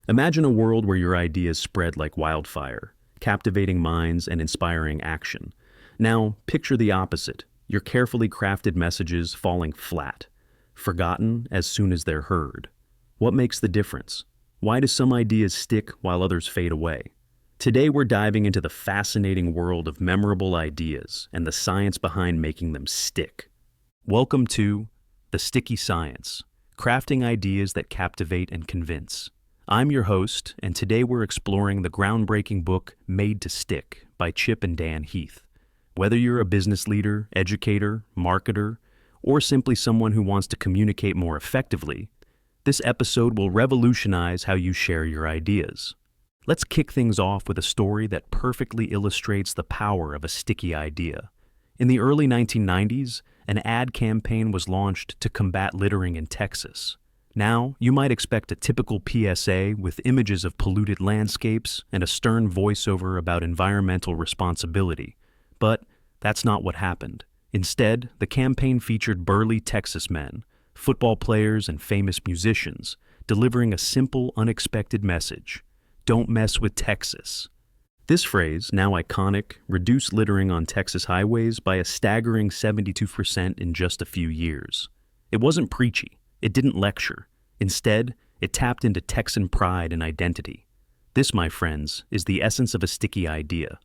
Imagine a world where your ideas spread like wildfire, captivating minds and inspiring action. Now, picture the opposite, your carefully crafted messages falling flat, forgotten as soon as they're heard. What makes the difference? Why do some ideas stick while others fade away? Today we're diving into the fascinating world of memorable ideas and the science behind making them stick. Welcome to The Sticky Science, crafting ideas that captivate and convince. I'm your host, and today we're exploring the groundbreaking book Made to Stick by Chip and Dan Heath. Whether you're a business leader, educator, marketer, or simply someone who wants to communicate more effectively, this episode will revolutionize how you share your ideas. Let's kick things off with a story that perfectly illustrates the power of a sticky idea. In the early 1990s, an ad campaign was launched to combat littering in Texas. Now, you might expect a typical PSA with images of polluted landscapes and a stern voiceover about environmental responsibility. But that's not what happened. Instead, the campaign featured burly Texas men, football players, and famous musicians, delivering a simple, unexpected message: "Don't mess with Texas." This phrase, now iconic, reduced littering on Texas highways by a staggering 72% in just a few years. It wasn't preachy. It didn't lecture. Instead, it tapped into Texan pride and identity. This, my friends, is the essence of a sticky idea.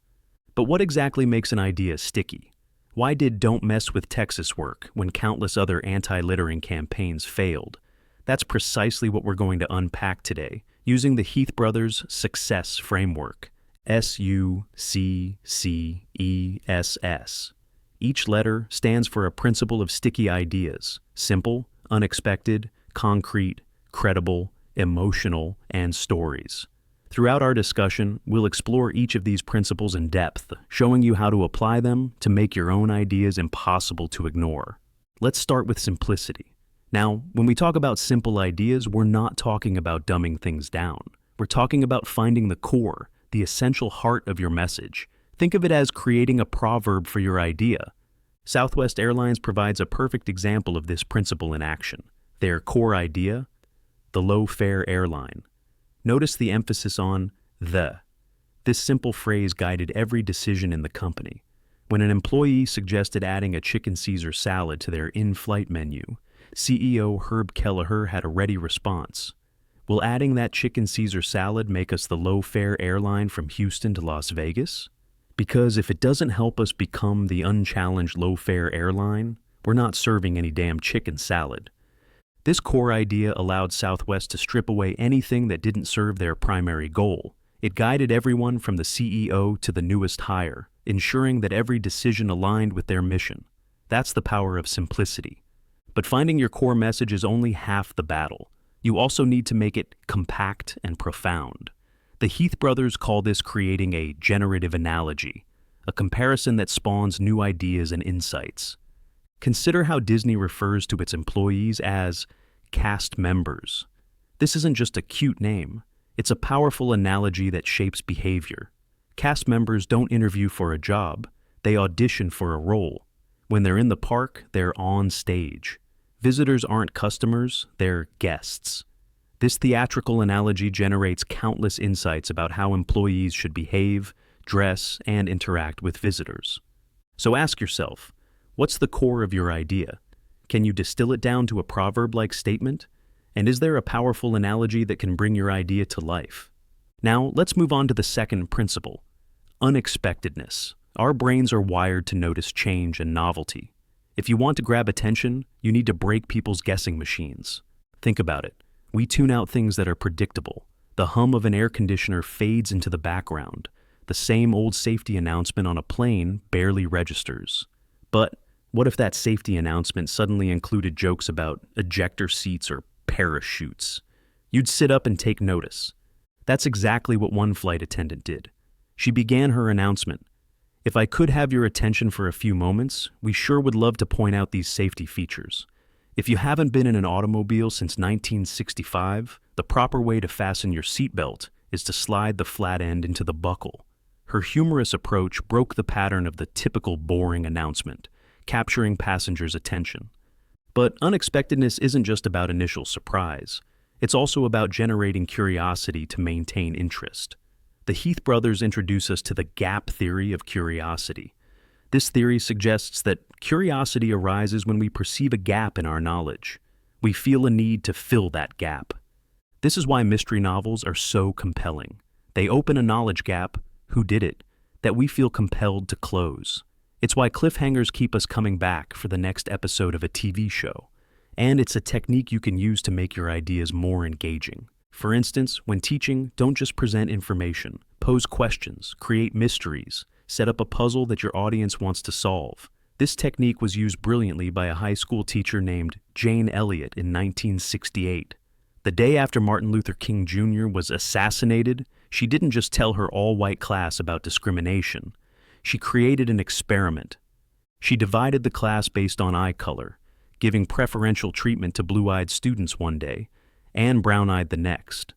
But what exactly makes an idea sticky? Why did "Don't Mess with Texas" work when countless other anti-littering campaigns failed? That's precisely what we're going to unpack today, using the Heath brothers' success framework. SUCCESS. Each letter stands for a principle of sticky ideas: simple, unexpected, concrete, credible, emotional, and stories. Throughout our discussion, we'll explore each of these principles in depth, showing you how to apply them to make your own ideas impossible to ignore. Let's start with simplicity. Now, when we talk about simple ideas, we're not talking about dumbing things down. We're talking about finding the core, the essential heart of your message. Think of it as creating a proverb for your idea. Southwest Airlines provides a perfect example of this principle in action. Their core idea: the low-fare airline. Notice the emphasis on the. This simple phrase guided every decision in the company. When an employee suggested adding a chicken Caesar salad to their in-flight menu, CEO Herb Kelleher had a ready response. Will adding that chicken Caesar salad make us the low-fare airline from Houston to Las Vegas? Because if it doesn't help us become the unchallenged low-fare airline, we're not serving any damn chicken salad. This core idea allowed Southwest to strip away anything that didn't serve their primary goal. It guided everyone from the CEO to the newest hire, ensuring that every decision aligned with their mission. That's the power of simplicity. But finding your core message is only half the battle. You also need to make it compact and profound. The Heath brothers call this creating a generative analogy, a comparison that spawns new ideas and insights. Consider how Disney refers to its employees as cast members. This isn't just a cute name. It's a powerful analogy that shapes behavior. Cast members don't interview for a job. They audition for a role. When they're in the park, they're on stage. Visitors aren't customers, they're guests. This theatrical analogy generates countless insights about how employees should behave, dress, and interact with visitors. So ask yourself, what's the core of your idea? Can you distill it down to a proverb-like statement? And is there a powerful analogy that can bring your idea to life? Now, let's move on to the second principle: unexpectedness. Our brains are wired to notice change and novelty. If you want to grab attention, you need to break people's guessing machines. Think about it. We tune out things that are predictable. The hum of an air conditioner fades into the background. The same old safety announcement on a plane barely registers. But what if that safety announcement suddenly included jokes about ejector seats or parachutes? You'd sit up and take notice. That's exactly what one flight attendant did. She began her announcement: "If I could have your attention for a few moments, we sure would love to point out these safety features. If you haven't been in an automobile since 1965, the proper way to fasten your seatbelt is to slide the flat end into the buckle." Her humorous approach broke the pattern of the typical boring announcement, capturing passengers' attention. But unexpectedness isn't just about initial surprise. It's also about generating curiosity to maintain interest. The Heath brothers introduce us to the gap theory of curiosity. This theory suggests that curiosity arises when we perceive a gap in our knowledge. We feel a need to fill that gap. This is why mystery novels are so compelling. They open a knowledge gap, who did it, that we feel compelled to close. It's why cliffhangers keep us coming back for the next episode of a TV show. And it's a technique you can use to make your ideas more engaging. For instance, when teaching, don't just present information. Pose questions, create mysteries, set up a puzzle that your audience wants to solve. This technique was used brilliantly by a high school teacher named Jane Elliott in 1968. The day after Martin Luther King Jr. was assassinated, she didn't just tell her all-white class about discrimination. She created an experiment. She divided the class based on eye color, giving preferential treatment to blue-eyed students one day and brown-eyed the next.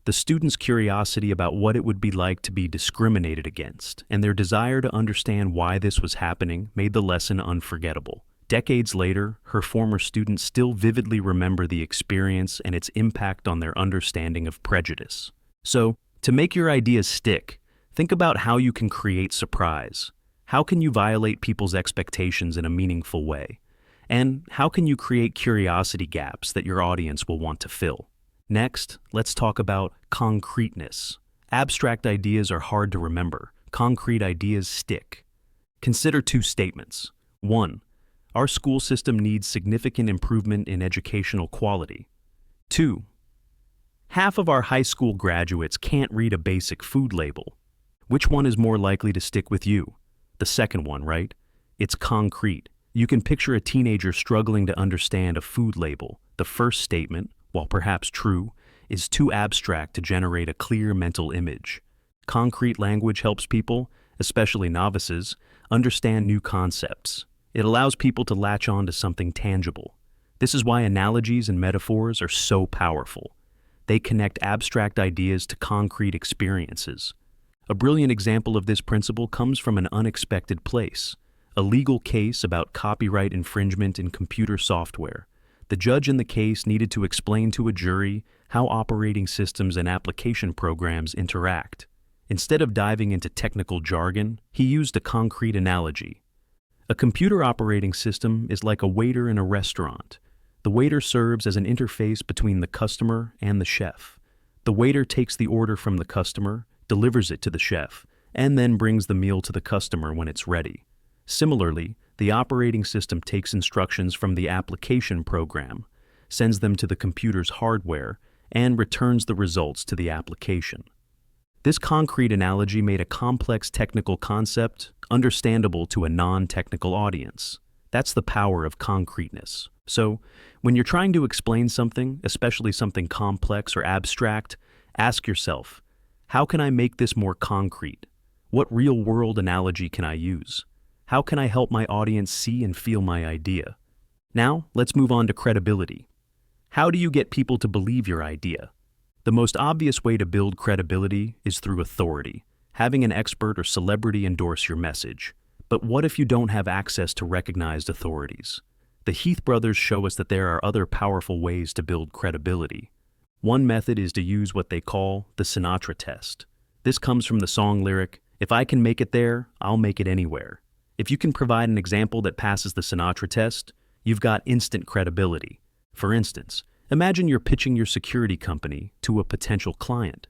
The students' curiosity about what it would be like to be discriminated against and their desire to understand why this was happening made the lesson unforgettable. Decades later, her former students still vividly remember the experience and its impact on their understanding of prejudice. So, to make your ideas stick, think about how you can create surprise. How can you violate people's expectations in a meaningful way? And how can you create curiosity gaps that your audience will want to fill? Next, let's talk about concreteness. Abstract ideas are hard to remember. Concrete ideas stick. Consider two statements. 1. Our school system needs significant improvement in educational quality. 2. Half of our high school graduates can't read a basic food label. Which one is more likely to stick with you? The second one, right? It's concrete. You can picture a teenager struggling to understand a food label. The first statement, while perhaps true, is too abstract to generate a clear mental image. Concrete language helps people, especially novices, understand new concepts. It allows people to latch on to something tangible. This is why analogies and metaphors are so powerful. They connect abstract ideas to concrete experiences. A brilliant example of this principle comes from an unexpected place: a legal case about copyright infringement in computer software. The judge in the case needed to explain to a jury how operating systems and application programs interact. Instead of diving into technical jargon, he used a concrete analogy. A computer operating system is like a waiter in a restaurant. The waiter serves as an interface between the customer and the chef. The waiter takes the order from the customer, delivers it to the chef, and then brings the meal to the customer when it's ready. Similarly, the operating system takes instructions from the application program, sends them to the computer's hardware, and returns the results to the application. This concrete analogy made a complex technical concept understandable to a non-technical audience. That's the power of concreteness. So, when you're trying to explain something, especially something complex or abstract, ask yourself, how can I make this more concrete? What real-world analogy can I use? How can I help my audience see and feel my idea? Now, let's move on to credibility. How do you get people to believe your idea? The most obvious way to build credibility is through authority, having an expert or celebrity endorse your message. But what if you don't have access to recognized authorities? The Heath brothers show us that there are other powerful ways to build credibility. One method is to use what they call the Sinatra test. This comes from the song lyric, "If I can make it there, I'll make it anywhere." If you can provide an example that passes the Sinatra test, you've got instant credibility. For instance, imagine you're pitching your security company to a potential client.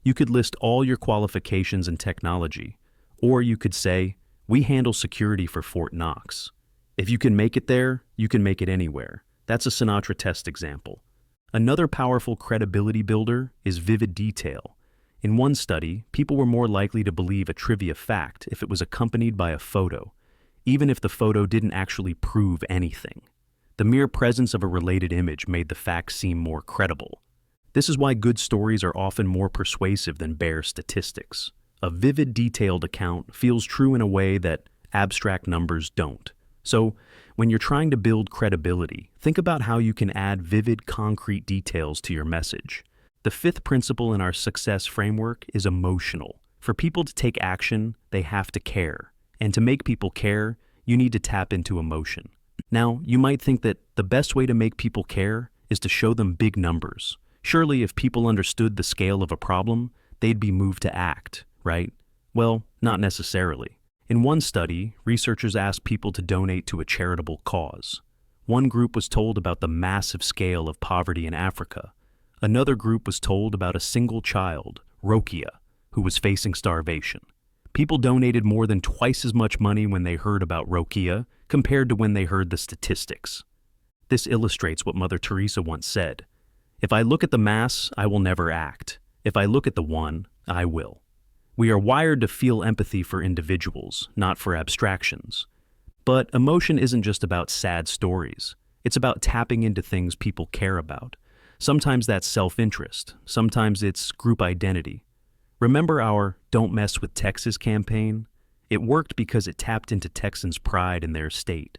You could list all your qualifications and technology, or you could say, "We handle security for Fort Knox." If you can make it there, you can make it anywhere. That's a Sinatra test example. Another powerful credibility builder is vivid detail. In one study, people were more likely to believe a trivia fact if it was accompanied by a photo, even if the photo didn't actually prove anything. The mere presence of a related image made the fact seem more credible. This is why good stories are often more persuasive than bare statistics. A vivid, detailed account feels true in a way that abstract numbers don't. So, when you're trying to build credibility, think about how you can add vivid, concrete details to your message. The fifth principle in our success framework is emotional. For people to take action, they have to care. And to make people care, you need to tap into emotion. Now, you might think that the best way to make people care is to show them big numbers. Surely if people understood the scale of a problem, they'd be moved to act, right? Well, not necessarily. In one study, researchers asked people to donate to a charitable cause. One group was told about the massive scale of poverty in Africa. Another group was told about a single child, Rokia, who was facing starvation. People donated more than twice as much money when they heard about Rokia compared to when they heard the statistics. This illustrates what Mother Teresa once said: "If I look at the mass, I will never act. If I look at the one, I will." We are wired to feel empathy for individuals, not for abstractions. But emotion isn't just about sad stories. It's about tapping into things people care about. Sometimes that's self-interest. Sometimes it's group identity. Remember our "Don't Mess with Texas" campaign? It worked because it tapped into Texans' pride in their state.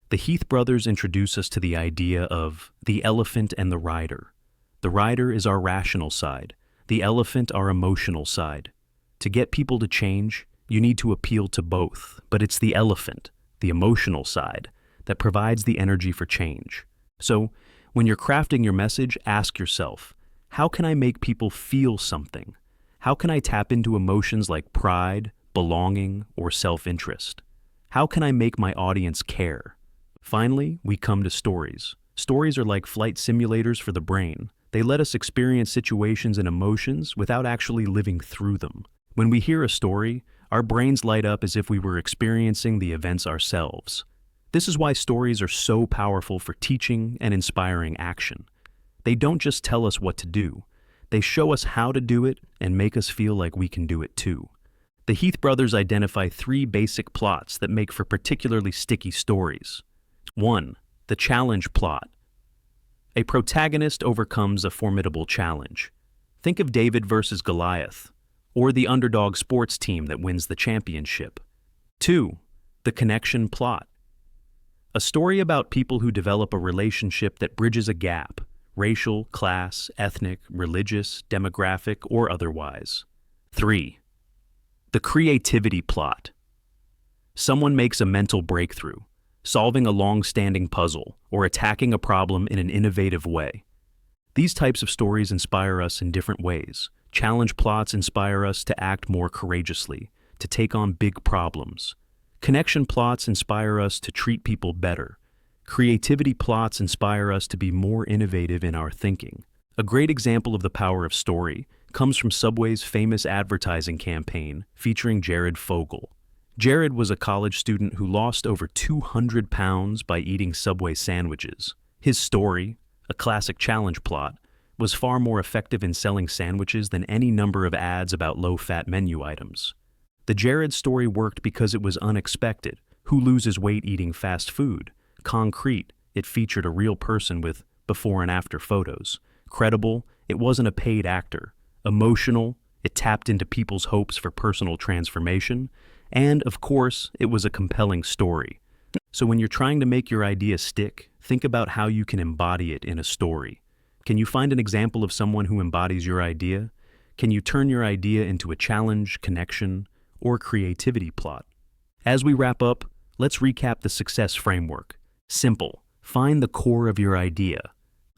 The Heath brothers introduce us to the idea of the elephant and the rider. The rider is our rational side, the elephant our emotional side. To get people to change, you need to appeal to both, but it's the elephant, the emotional side, that provides the energy for change. So, when you're crafting your message, ask yourself, how can I make people feel something? How can I tap into emotions like pride, belonging, or self-interest? How can I make my audience care? Finally, we come to stories. Stories are like flight simulators for the brain. They let us experience situations and emotions without actually living through them. When we hear a story, our brains light up as if we were experiencing the events ourselves. This is why stories are so powerful for teaching and inspiring action. They don't just tell us what to do. They show us how to do it and make us feel like we can do it too. The Heath brothers identify 3 basic plots that make for particularly sticky stories. 1. The challenge plot. A protagonist overcomes a formidable challenge. Think of David versus Goliath, or the underdog sports team that wins the championship. 2. The connection plot. A story about people who develop a relationship that bridges a gap, racial, class, ethnic, religious, demographic, or otherwise. 3. The creativity plot. Someone makes a mental breakthrough, solving a long-standing puzzle, or attacking a problem in an innovative way. These types of stories inspire us in different ways. Challenge plots inspire us to act more courageously, to take on big problems. Connection plots inspire us to treat people better. Creativity plots inspire us to be more innovative in our thinking. A great example of the power of story comes from Subway's famous advertising campaign featuring Jared Fogle. Jared was a college student who lost over 200 pounds by eating Subway sandwiches. His story, a classic challenge plot, was far more effective in selling sandwiches than any number of ads about low-fat menu items. The Jared story worked because it was unexpected. Who loses weight eating fast food? Concrete, it featured a real person with before and after photos. Credible, it wasn't a paid actor. Emotional, it tapped into people's hopes for personal transformation. And, of course, it was a compelling story. So when you're trying to make your idea stick, think about how you can embody it in a story. Can you find an example of someone who embodies your idea? Can you turn your idea into a challenge, connection, or creativity plot? As we wrap up, let's recap the success framework. Simple. Find the core of your idea.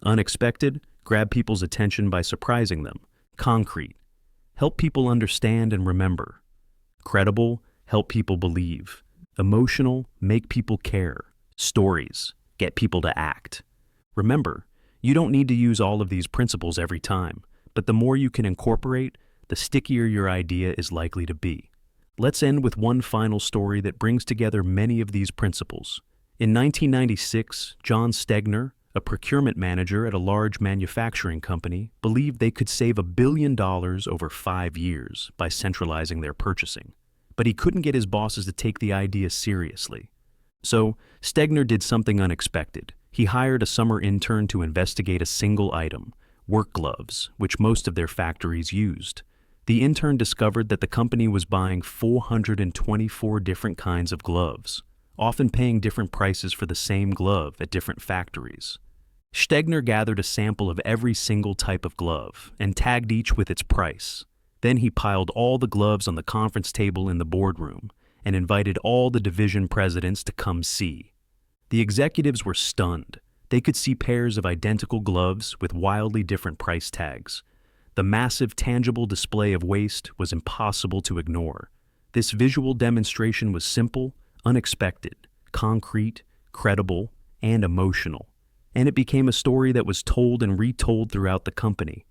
Unexpected. Grab people's attention by surprising them. Concrete. Help people understand and remember. Credible. Help people believe. Emotional. Make people care. Stories. Get people to act. Remember, you don't need to use all of these principles every time, but the more you can incorporate, the stickier your idea is likely to be. Let's end with one final story that brings together many of these principles. In 1996, John Stegner, a procurement manager at a large manufacturing company, believed they could save $1 billion over 5 years by centralizing their purchasing. But he couldn't get his bosses to take the idea seriously. So, Stegner did something unexpected. He hired a summer intern to investigate a single item, work gloves, which most of their factories used. The intern discovered that the company was buying 424 different kinds of gloves, often paying different prices for the same glove at different factories. Stegner gathered a sample of every single type of glove and tagged each with its price. Then he piled all the gloves on the conference table in the boardroom and invited all the division presidents to come see. The executives were stunned. They could see pairs of identical gloves with wildly different price tags. The massive, tangible display of waste was impossible to ignore. This visual demonstration was simple, unexpected, concrete, credible, and emotional. And it became a story that was told and retold throughout the company.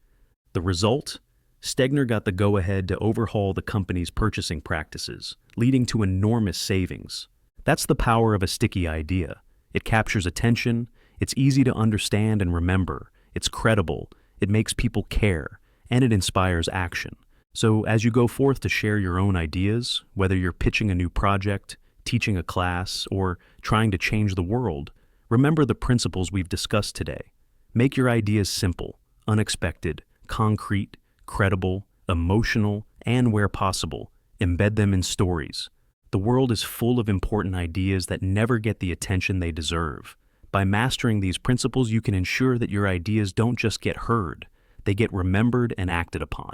The result? Stegner got the go-ahead to overhaul the company's purchasing practices, leading to enormous savings. That's the power of a sticky idea. It captures attention, it's easy to understand and remember, it's credible, it makes people care, and it inspires action. So as you go forth to share your own ideas, whether you're pitching a new project, teaching a class, or trying to change the world, remember the principles we've discussed today. Make your ideas simple, unexpected, concrete, credible, emotional, and where possible, embed them in stories. The world is full of important ideas that never get the attention they deserve. By mastering these principles, you can ensure that your ideas don't just get heard, they get remembered and acted upon.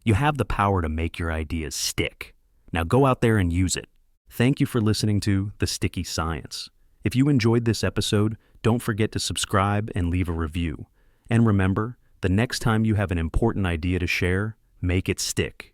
You have the power to make your ideas stick. Now go out there and use it. Thank you for listening to The Sticky Science. If you enjoyed this episode, don't forget to subscribe and leave a review. And remember, the next time you have an important idea to share, make it stick.